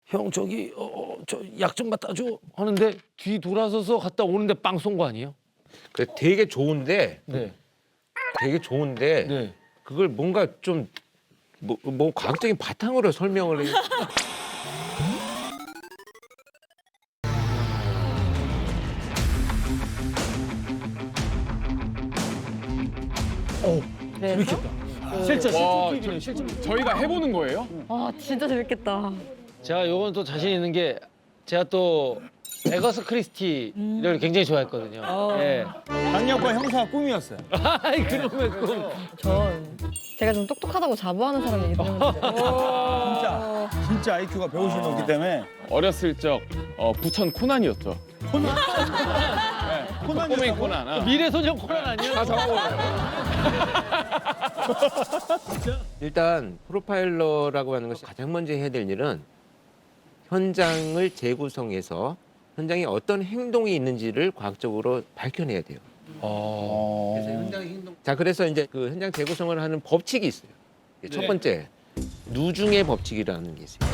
형 저기 저 약 좀 갖다 줘 하는데 뒤 돌아서서 갔다 오는데 빵 쏜 거 아니에요? 그 되게 좋은데 네. 되게 좋은데 네. 그걸 뭔가 좀 뭐 과학적인 바탕으로 설명을 해. 재밌겠다. 실제 와, TV네 실제. 저희가 해보는 거예요? 아 진짜 재밌겠다. 제가 요건 또 자신 있는 게 제가 또 에거스 크리스티를 굉장히 좋아했거든요. 예. 강력과 형사가 꿈이었어요. 아이 그러면 또 전 제가 좀 똑똑하다고 자부하는 사람이기 때문에. 진짜 IQ가 150이 넘기 때문에 어렸을 적 부천 코난이었죠. 코난 꼬맹이 코난. 미래소년 코난 아니에요? 일단 프로파일러라고 하는 것이 가장 먼저 해야 될 일은 현장을 재구성해서 현장에 어떤 행동이 있는지를 과학적으로 밝혀내야 돼요. 그래서 현장의 행동. 자, 그래서 이제 그 현장 재구성을 하는 법칙이 있어요. 첫 번째, 누중의 법칙이라는 게 있어요.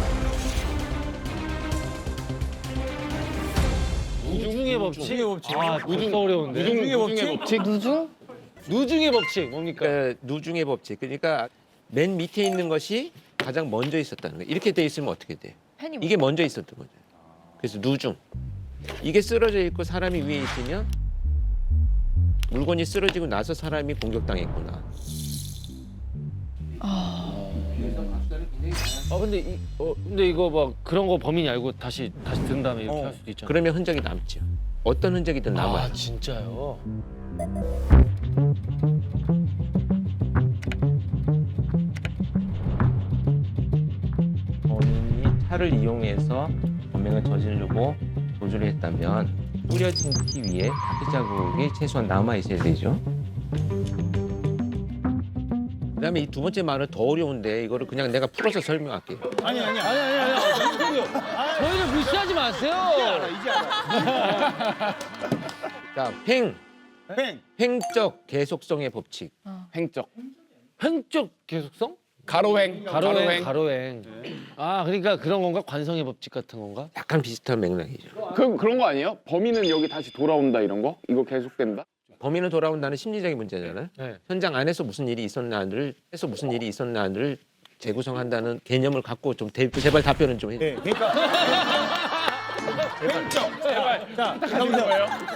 누중의 법칙? 누중의 법칙. 아, 벌써 어려운데. 누중의 법칙? 누중? 누중의 법칙 뭡니까? 그러니까 누중의 법칙. 그러니까 맨 밑에 있는 것이 가장 먼저 있었다는 거예요. 이렇게 돼 있으면 어떻게 돼? 팬이 이게 먼저 있었던 거죠. 그래서 누중. 이게 쓰러져 있고 사람이 위에 있으면 물건이 쓰러지고 나서 사람이 공격당했구나. 근데 이거 막 그런 거 범인이 알고 다시 든 다음에 이렇게 할 수도 있잖아요. 그러면 흔적이 남죠. 어떤 흔적이든 남아요. 아 진짜요? 본인이 차를 이용해서 범행을 저지르고 도주를 했다면 뿌려진 피 위에 카트 자국이 최소한 남아 있어야 되죠. 그다음에 이 두 번째 말은 더 어려운데 이거를 그냥 내가 풀어서 설명할게요. 아니야. 저희를 무시하지 마세요. 이제 알아. 자, 횡, 팽. 횡적 계속성의 법칙. 횡적. 횡적 계속성? 가로횡. 가로행. 아 그러니까 그런 건가? 관성의 법칙 같은 건가? 약간 비슷한 맥락이죠. 그런 거 아니에요? 범인은 여기 다시 돌아온다 이런 거? 이거 계속된다? 범인은 돌아온다는 심리적인 문제잖아요. 네. 현장 안에서 무슨 일이 있었나를 재구성한다는 개념을 갖고 좀 제발 답변은 좀 해. 네, 그러니까 팽적. 제발. 자,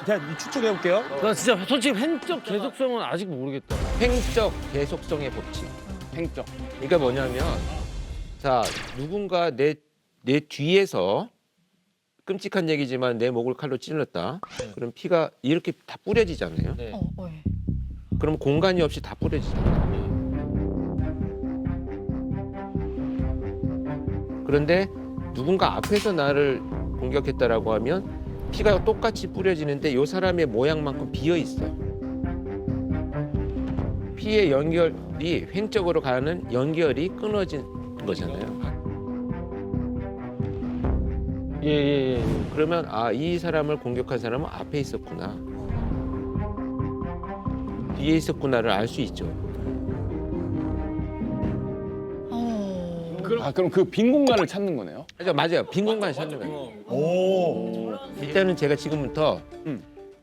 제가 추측해 볼게요. 나 진짜 솔직히 횡적 계속성은 아직 모르겠다. 횡적 계속성의 법칙. 횡적. 그러니까 뭐냐면 자 누군가 내 뒤에서 끔찍한 얘기지만 내 목을 칼로 찔렀다. 그럼 피가 이렇게 다 뿌려지잖아요. 네. 예. 그럼 공간이 없이 다 뿌려지잖아요. 그런데 누군가 앞에서 나를 공격했다라고 하면 피가 똑같이 뿌려지는데 이 사람의 모양만큼 비어 있어요. 피의 연결이 횡적으로 가는 연결이 끊어진 거잖아요. 예. 그러면 이 사람을 공격한 사람은 앞에 있었구나. 뒤에 있었구나를 알 수 있죠. 그럼 그 빈 공간을 찾는 거네요? 맞아요. 빈 공간 찾는 거예요. 오. 일단은 제가 지금부터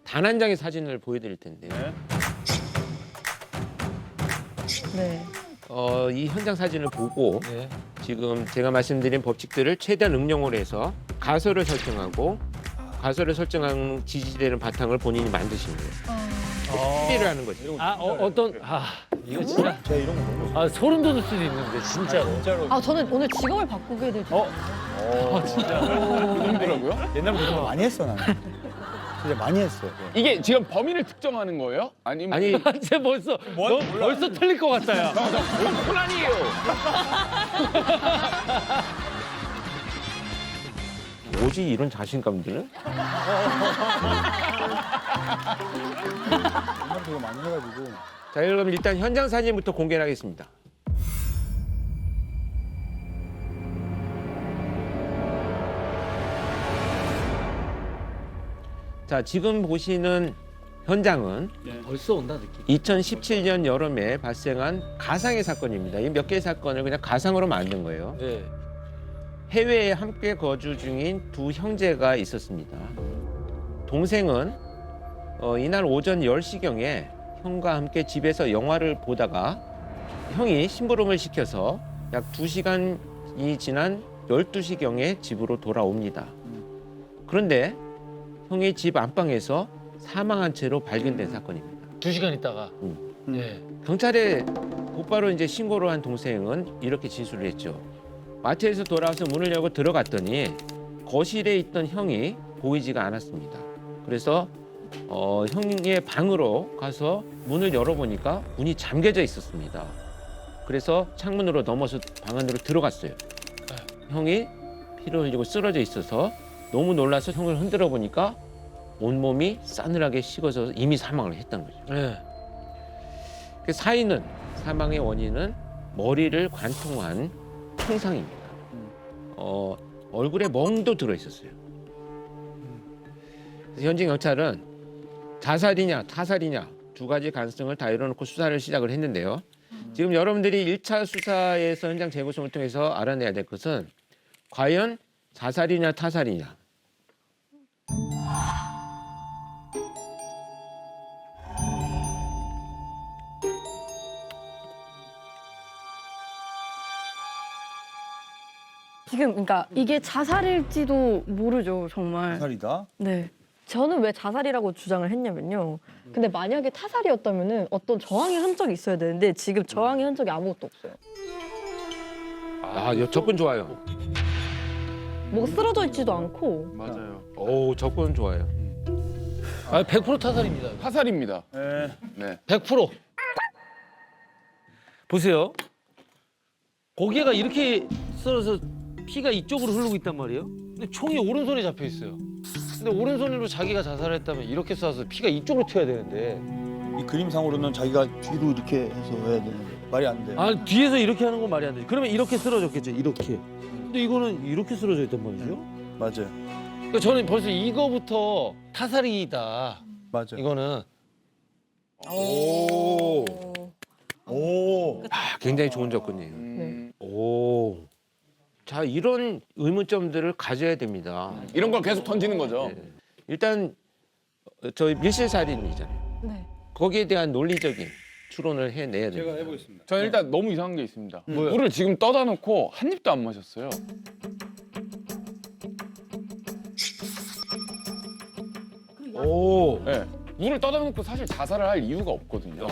단 한 장의 사진을 보여드릴 텐데 네. 이 현장 사진을 보고 네. 지금 제가 말씀드린 법칙들을 최대한 응용을 해서 가설을 설정하고 가설을 설정한 지지되는 바탕을 본인이 만드시는 거예요. 추리를 하는 거죠. 이거 진짜 제가 이런 거 모르고. 소름 돋을 수도 있는데 진짜로. 아 저는 오늘 직업을 바꾸게 될 줄. 그러더라고요? 옛날부터 좀 많이 했어 나는. 진짜 많이 했어. 이게 지금 범인을 특정하는 거예요? 아니면 아니 쟤 벌써 너 벌써 틀릴 것 같다 야. 코난이에요. 뭐지 이런 자신감들은? 옛날부터 많이 해가지고. 자 여러분 일단 현장 사진부터 공개하겠습니다. 자 지금 보시는 현장은 벌써 온다 느낌. 2017년 여름에 발생한 가상의 사건입니다. 이 몇 개의 사건을 그냥 가상으로 만든 거예요. 네. 해외에 함께 거주 중인 두 형제가 있었습니다. 동생은 이날 오전 10시경에 형과 함께 집에서 영화를 보다가 형이 심부름을 시켜서 약 2시간이 지난 12시경에 집으로 돌아옵니다. 그런데 형이 집 안방에서 사망한 채로 발견된 사건입니다. 2시간 있다가. 네. 경찰에 곧바로 이제 신고를 한 동생은 이렇게 진술을 했죠. 마트에서 돌아와서 문을 열고 들어갔더니 거실에 있던 형이 보이지가 않았습니다. 그래서 형의 방으로 가서 문을 열어보니까 문이 잠겨져 있었습니다. 그래서 창문으로 넘어서 방 안으로 들어갔어요. 형이 피를 흘리고 쓰러져 있어서 너무 놀라서 형을 흔들어 보니까 온몸이 싸늘하게 식어서 이미 사망을 했다는 거죠. 네. 그 사망의 원인은 머리를 관통한 총상입니다. 얼굴에 멍도 들어 있었어요. 그래서 현재 경찰은 자살이냐 타살이냐 두 가지 가능성을 다 열어놓고 수사를 시작을 했는데요. 지금 여러분들이 1차 수사에서 현장 재구성을 통해서 알아내야 될 것은 과연 자살이냐 타살이냐. 지금 그러니까 이게 자살일지도 모르죠, 정말. 살이다. 네. 저는 왜 자살이라고 주장을 했냐면요. 근데 만약에 타살이었다면은 어떤 저항의 흔적이 있어야 되는데 지금 저항의 흔적이 아무것도 없어요. 접근 좋아요. 뭐가 쓰러져 있지도 않고. 맞아요. 오, 접근 좋아요. 100% 타살입니다. 타살입니다. 예. 네. 100%. 보세요. 고개가 이렇게 썰어서 피가 이쪽으로 흐르고 있단 말이에요. 근데 총이 오른손에 잡혀 있어요. 근데 오른손으로 자기가 자살했다면 이렇게 쏴서 피가 이쪽으로 튀어야 되는데. 이 그림상으로는 자기가 뒤로 이렇게 해서 해야 되는데 말이 안 돼. 아 뒤에서 이렇게 하는 건 말이 안 되지. 그러면 이렇게 쓰러졌겠죠. 이렇게. 근데 이거는 이렇게 쓰러져 있단 말이죠. 맞아요. 그러니까 저는 벌써 이거부터 타살이다. 맞아요. 이거는 오. 오. 굉장히 좋은 접근이에요. 음, 오. 자, 이런 의문점들을 가져야 됩니다. 이런 걸 계속 던지는 거죠. 네. 일단 저희 밀실살인이잖아요. 네. 거기에 대한 논리적인 추론을 해내야 됩니다. 제가 해보겠습니다. 저는 일단 너무 이상한 게 있습니다. 뭐요? 물을 지금 떠다 놓고 한 입도 안 마셨어요. 오. 네. 물을 떠다 놓고 사실 자살을 할 이유가 없거든요.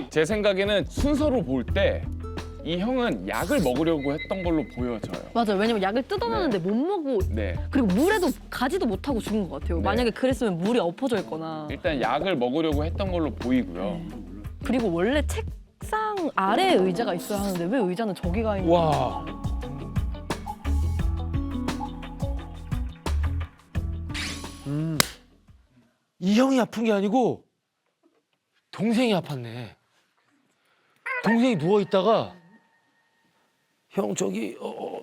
제 생각에는 순서로 볼 때 이 형은 약을 먹으려고 했던 걸로 보여져요. 맞아요. 왜냐면 약을 뜯어놨는데 못 먹고 네. 그리고 물에도 가지도 못하고 죽은 것 같아요. 네. 만약에 그랬으면 물이 엎어져 있거나. 일단 약을 먹으려고 했던 걸로 보이고요. 그리고 원래 책상 아래에 의자가 있어야 하는데 왜 의자는 저기 가 있는 와. 이 형이 아픈 게 아니고 동생이 아팠네. 동생이 누워 있다가 형 저기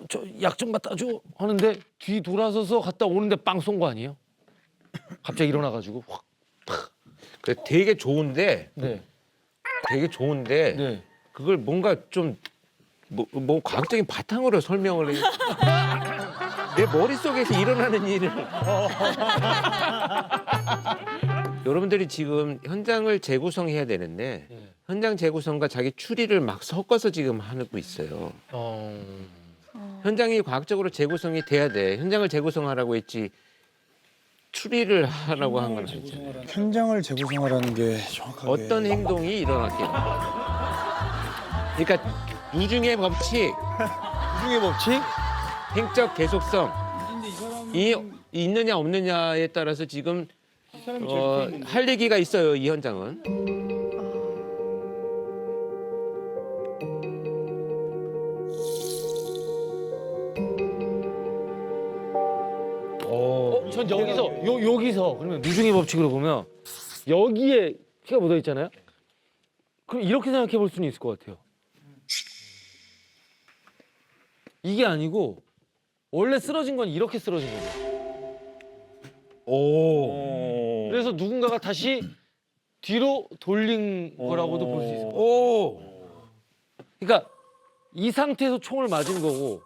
저 약 좀 갖다 줘 하는데 뒤 돌아서서 갔다 오는데 빵 쏜 거 아니에요? 갑자기 일어나가지고 확. 되게 좋은데 네. 되게 좋은데 네. 그걸 뭔가 좀 뭐 과학적인 바탕으로 설명을 해. 내 머릿속에서 일어나는 일을 여러분들이 지금 현장을 재구성해야 되는데 네. 현장 재구성과 자기 추리를 막 섞어서 지금 하고 있어요. 현장이 과학적으로 재구성이 돼야 돼. 현장을 재구성하라고 했지 추리를 하라고 한 건 아니잖아요. 현장을 재구성하라는 게 정확하게 어떤 행동이 일어났겠냐. 그러니까 누중의 법칙, 중의 법칙? 행적 계속성 이 있느냐 없느냐에 따라서 지금 할 얘기가 있어요. 이 현장은. 전 여기서 그러면 누중의 법칙으로 보면 여기에 피가 묻어 있잖아요. 그럼 이렇게 생각해 볼 수는 있을 것 같아요. 이게 아니고 원래 쓰러진 건 이렇게 쓰러진 거죠. 오. 그래서 누군가가 다시 뒤로 돌린 거라고도 볼 수 있을 것 같아요. 오. 그러니까 이 상태에서 총을 맞은 거고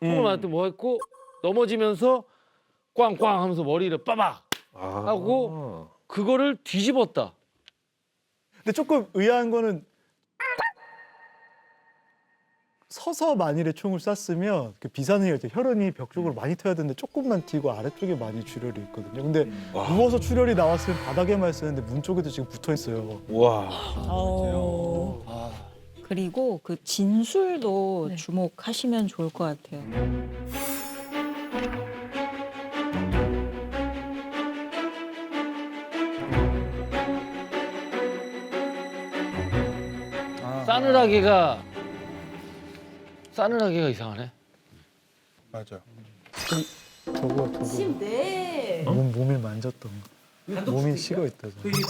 총을 맞았더니 뭐 했고 넘어지면서 꽝꽝 하면서 머리를 빠박 하고 그거를 뒤집었다. 근데 조금 의아한 거는 서서 만일에 총을 쐈으면 그 비산을 때 혈흔이 벽 쪽으로 많이 튀어야 되는데 조금만 튀고 아래쪽에 많이 출혈이 있거든요. 근데 누워서 출혈이 나왔으면 바닥에만 있었는데 문 쪽에도 지금 붙어 있어요. 와. 그리고 그 진술도 네. 주목하시면 좋을 것 같아요. 싸늘하게가 이상하네. 맞아. 저거 몸을 만졌던 거. 몸이 식어 있다서. 근데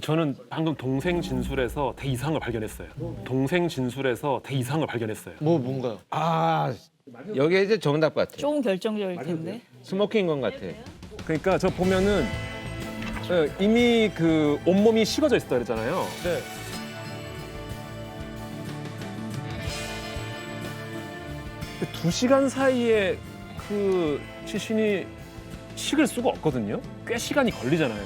저는 방금 동생 진술에서 대이상을 발견했어요. 동생 진술에서 대이상을 발견했어요. 뭔가요? 아, 여기에 이제 정답 같아. 좀 결정적일 텐데. 스모킹 건 같아. 그러니까 저 보면은 이미 그 온몸이 식어져 있었다 그랬잖아요. 네. 근데 2시간 사이에 그 시신이 식을 수가 없거든요. 꽤 시간이 걸리잖아요.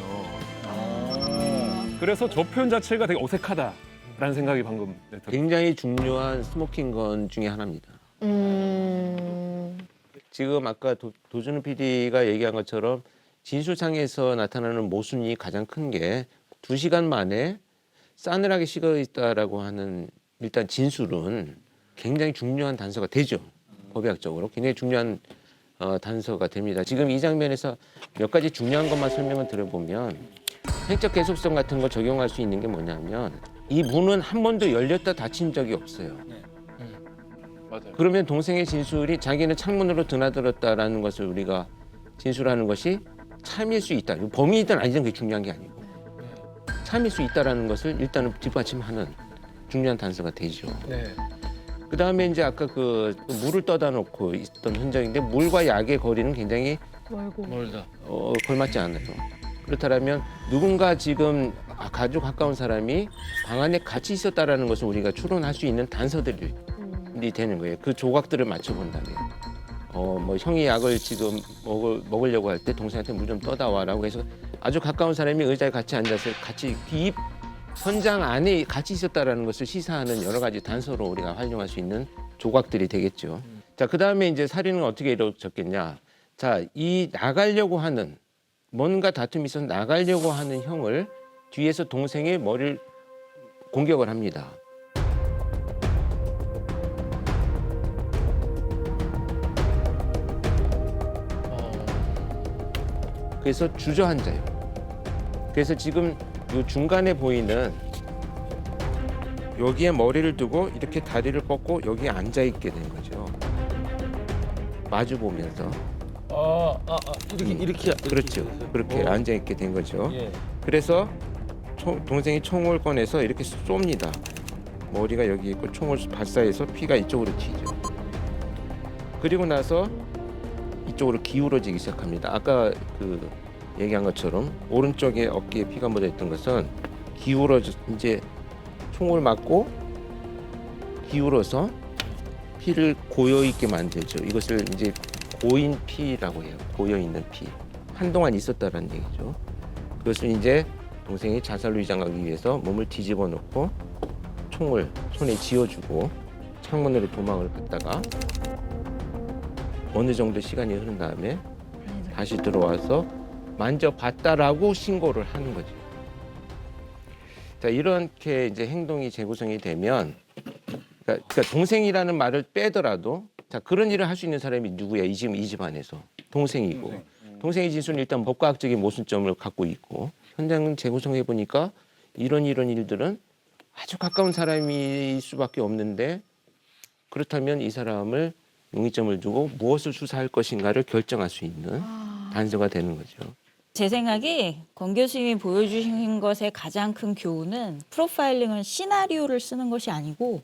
그래서 저 표현 자체가 되게 어색하다라는 생각이 방금 들었어요. 굉장히 중요한 스모킹 건 중에 하나입니다. 지금 아까 도준우 PD가 얘기한 것처럼 진술상에서 나타나는 모순이 가장 큰 게 2시간 만에 싸늘하게 식어 있다라고 하는 일단 진술은 굉장히 중요한 단서가 되죠. 법의학적으로 굉장히 중요한 단서가 됩니다. 지금 이 장면에서 몇 가지 중요한 것만 설명을 드려보면 횡적 계속성 같은 거 적용할 수 있는 게 뭐냐면 이 문은 한 번도 열렸다 닫힌 적이 없어요. 맞아요. 그러면 동생의 진술이 자기는 창문으로 드나들었다라는 것을 우리가 진술하는 것이 참일 수 있다. 범인이든 아니든 그게 중요한 게 아니고 참일 수 있다라는 것을 일단은 뒷받침하는 중요한 단서가 되죠. 네. 그 다음에 이제 아까 그 물을 떠다 놓고 있던 흔적인데 물과 약의 거리는 굉장히 멀다. 걸맞지 않아요. 그렇다면 누군가 지금 아주 가까운 사람이 방 안에 같이 있었다라는 것을 우리가 추론할 수 있는 단서들이 되는 거예요. 그 조각들을 맞춰본다면. 뭐 형이 약을 지금 먹으려고 할 때 동생한테 물 좀 떠다 와라고 해서 아주 가까운 사람이 의자에 같이 앉아서 같이 현장 안에 같이 있었다라는 것을 시사하는 여러 가지 단서로 우리가 활용할 수 있는 조각들이 되겠죠. 자, 그 다음에 이제 살인은 어떻게 이루어졌겠냐. 자, 이 나가려고 하는 뭔가 다툼이 있어서 나가려고 하는 형을 뒤에서 동생의 머리를 공격을 합니다. 그래서 주저앉아요. 그래서 지금 이 중간에 보이는 여기에 머리를 두고 이렇게 다리를 뻗고 여기에 앉아 있게 된 거죠. 마주 보면서. 이렇게 그렇죠. 그렇게 앉아 있게 된 거죠. 예. 그래서 동생이 총을 꺼내서 이렇게 쏩니다. 머리가 여기 있고 총을 발사해서 피가 이쪽으로 튀죠. 그리고 나서 이쪽으로 기울어지기 시작합니다. 아까 그 얘기한 것처럼 오른쪽에 어깨에 피가 묻어 있던 것은 기울어져 이제 총을 맞고 기울어서 피를 고여 있게 만들죠. 이것을 이제 고인 피라고 해요. 고여 있는 피. 한동안 있었다라는 얘기죠. 그것을 이제 동생이 자살로 위장하기 위해서 몸을 뒤집어 놓고 총을 손에 쥐어주고 창문으로 도망을 갔다가 어느 정도 시간이 흐른 다음에 다시 들어와서 만져봤다라고 신고를 하는 거죠. 자, 이렇게 이제 행동이 재구성이 되면, 그러니까 동생이라는 말을 빼더라도, 자, 그런 일을 할 수 있는 사람이 누구야? 이 집안에서 동생이고, 동생의 진술은 일단 법과학적인 모순점을 갖고 있고, 현장은 재구성해 보니까 이런 일들은 아주 가까운 사람일 수밖에 없는데, 그렇다면 이 사람을 용의점을 두고 무엇을 수사할 것인가를 결정할 수 있는 단서가 되는 거죠. 제 생각에 권 교수님이 보여주신 것의 가장 큰 교훈은 프로파일링은 시나리오를 쓰는 것이 아니고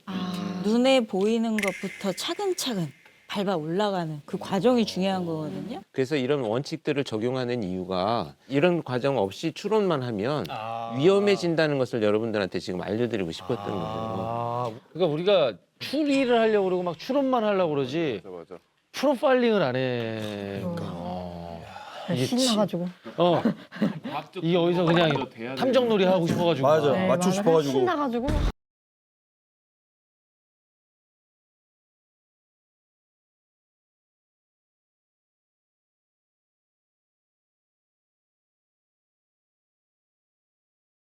눈에 보이는 것부터 차근차근 밟아 올라가는 그 과정이 중요한 거거든요. 그래서 이런 원칙들을 적용하는 이유가 이런 과정 없이 추론만 하면 위험해진다는 것을 여러분들한테 지금 알려드리고 싶었던 거예요. 그러니까 우리가 추리를 하려고 그러고 막 추론만 하려고 그러지 맞아. 프로파일링을 안 해. 이게 신나가지고. 이게 어디서 그냥 탐정놀이 하고 싶어가지고. 맞아. 네, 맞추고 맞아. 싶어가지고. 신나가지고.